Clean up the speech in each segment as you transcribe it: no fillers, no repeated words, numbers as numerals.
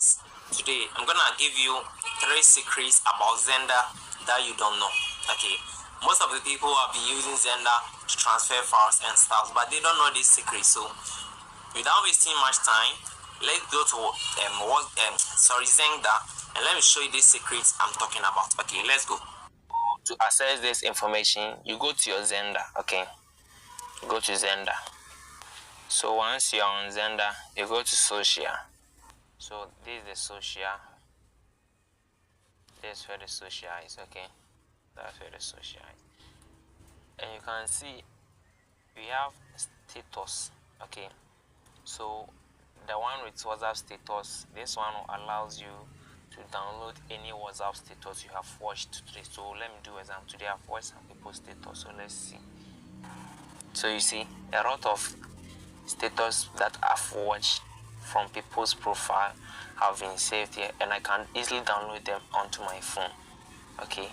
Today I'm gonna give you 3 secrets about Xender that you don't know. Okay, most of the people have been using Xender to transfer files and stuff, but they don't know this secret. So without wasting much time, let's go to Xender, and let me show you these secrets I'm talking about. Okay, let's go. To access this information, you go to your Xender. Okay, go to Xender. So once you're on Xender, you go to social. So this is the social. This is where the social is. Okay, that's where the social is. And you can see we have status. Okay, so the one with WhatsApp status, this one allows you to download any WhatsApp status you have watched today. So let me do exam. Today I've watched some people's status. So let's see. So you see a lot of status that I've watched from people's profile have been saved here, and I can easily download them onto my phone. Okay,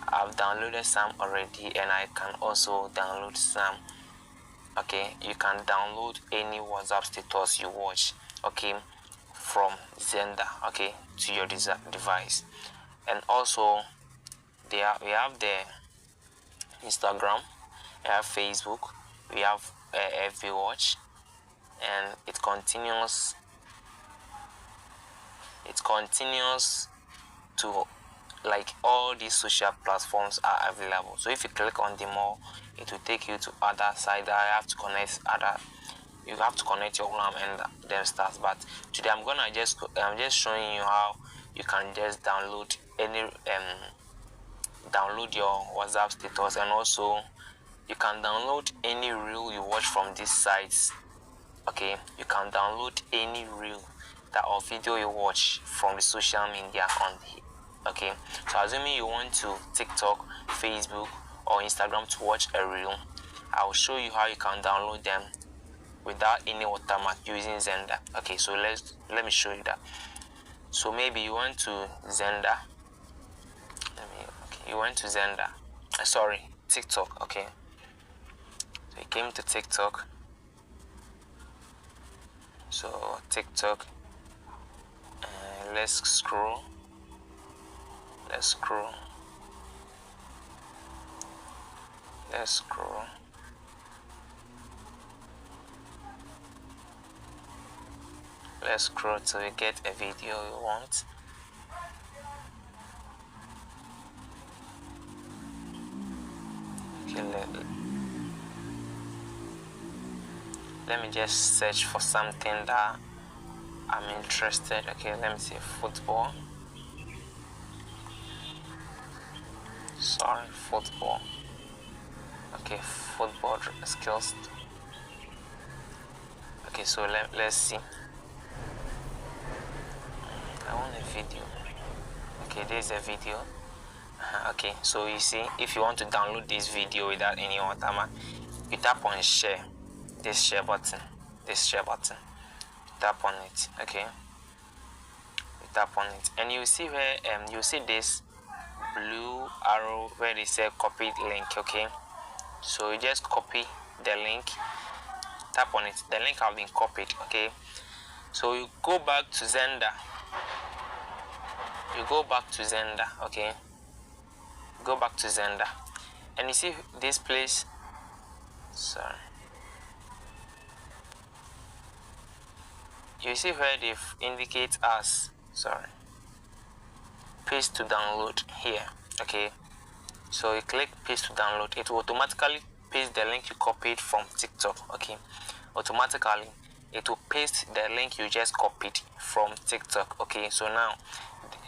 I've downloaded some already, and I can also download some. Okay, you can download any WhatsApp status you watch, okay, from Xender, okay, to your device. And also we have the Instagram, we have Facebook, we have FB Watch, and it continues to, like, all these social platforms are available. So if you click on them all, it will take you to other side that you have to connect your RAM and then start. But today I'm just showing you how you can just download your WhatsApp status, and also you can download any reel you watch from these sites. Okay, you can download any reel or video you watch from the social media on here. Okay, so assuming you want to TikTok, Facebook, or Instagram to watch a reel, I will show you how you can download them without any watermark using Xender. Okay, so let me show you that. So maybe you went to Xender. You went to Xender. Sorry, TikTok. Okay, so you came to TikTok. So TikTok. Let's scroll. Let's scroll. Let's scroll till you get a video you want. Okay, let me just search for something that I'm interested. Okay, let me see football. Sorry, football. Okay, football skills. Okay, so let's see. I want a video. Okay, there's a video. Okay, so you see, if you want to download this video without any watermark, you tap on share. This share button. Tap on it. Okay, you tap on it, and you see where you see this blue arrow where they say copied link. Okay, so you just copy the link, tap on it, the link has been copied. Okay, so you go back to Xender. Okay, go back to Xender, and you see this place. Sorry, you see where they indicate as paste to download here. Okay, so you click paste to download, it will automatically paste the link you copied from TikTok. Okay, automatically it will paste the link you just copied from TikTok. Okay, so now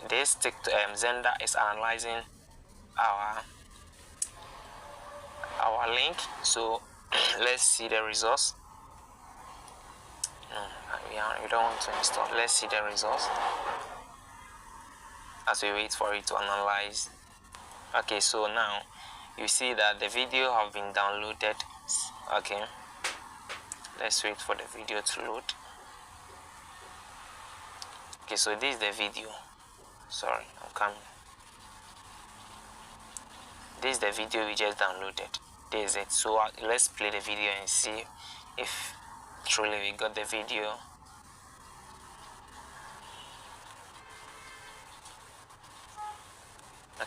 this Xender is analyzing our link. So let's see the results. We don't want to install. Let's see the results as we wait for it to analyze. Okay, so now you see that the video have been downloaded. Okay, let's wait for the video to load. Okay, so this is the video. Sorry, I'm coming. This is the video we just downloaded. This is it. So let's play the video and see if truly we got the video.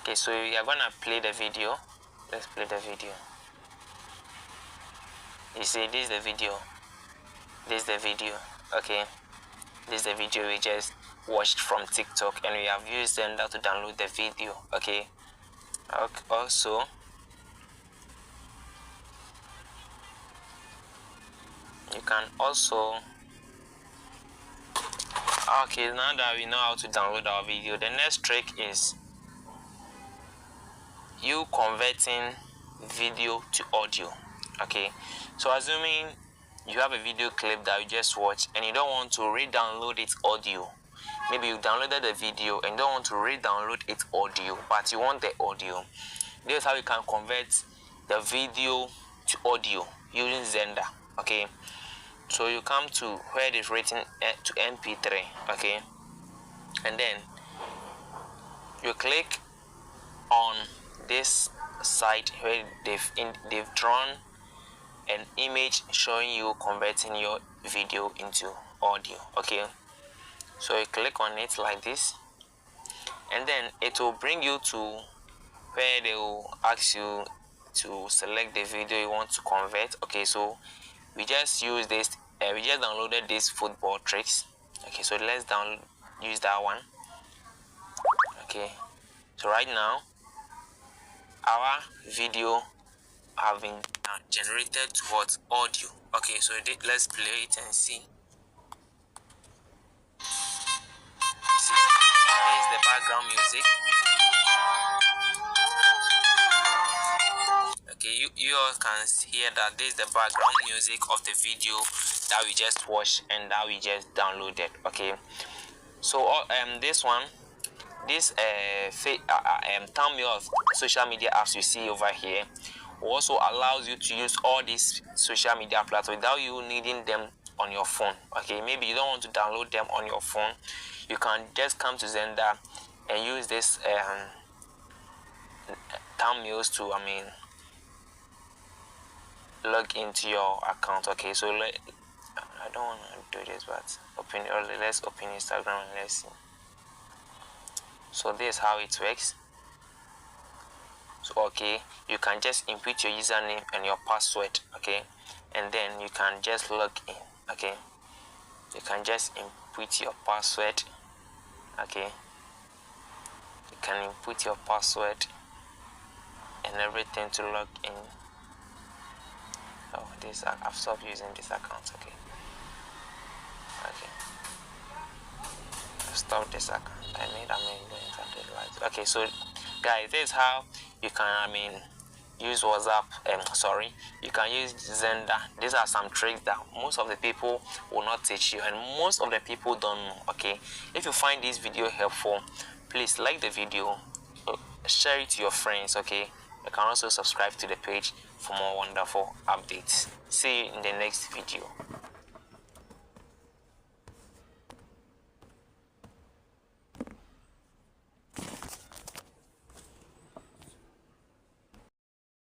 Okay, so we are gonna play the video. Let's play the video. You see, this is the video. This is the video. Okay, this is the video we just watched from TikTok, and we have used Xender to download the video. Okay. Also, you can also, okay, now that we know how to download our video, the next trick is you converting video to audio. Okay, so assuming you have a video clip that you just watched and you don't want to re-download its audio, maybe you downloaded the video and don't want to re-download its audio, but you want the audio. This is how you can convert the video to audio using Xender. Okay, so you come to where it is written to MP3. Okay, and then you click on this site where they've drawn an image showing you converting your video into audio. Okay, so you click on it like this, and then it will bring you to where they will ask you to select the video you want to convert. Okay, so we just use this, we just downloaded this football tricks. Okay, so let's use that one. Okay, so right now our video have been generated towards audio. Okay, so let's play it and see. You see, this is the background music. Okay, you all can hear that this is the background music of the video that we just watched and that we just downloaded. Okay, so this one, this thumbnail of social media apps you see over here also allows you to use all these social media platforms without you needing them on your phone. Okay, maybe you don't want to download them on your phone, you can just come to Xender and use this thumbnails to log into your account. Okay, so I don't want to do this, but let's open Instagram and let's see. So this is how it works. So okay, you can just input your username and your password. Okay, and then you can just log in. Okay, you can just input your password. Okay, you can input your password and everything to log in. Oh, this I've stopped using this account. Okay, I've stopped this account. Okay, so guys, this is how you can use WhatsApp. You can use Xender. These are some tricks that most of the people will not teach you, and most of the people don't know. Okay, if you find this video helpful, please like the video, share it to your friends. Okay, you can also subscribe to the page for more wonderful updates. See you in the next video.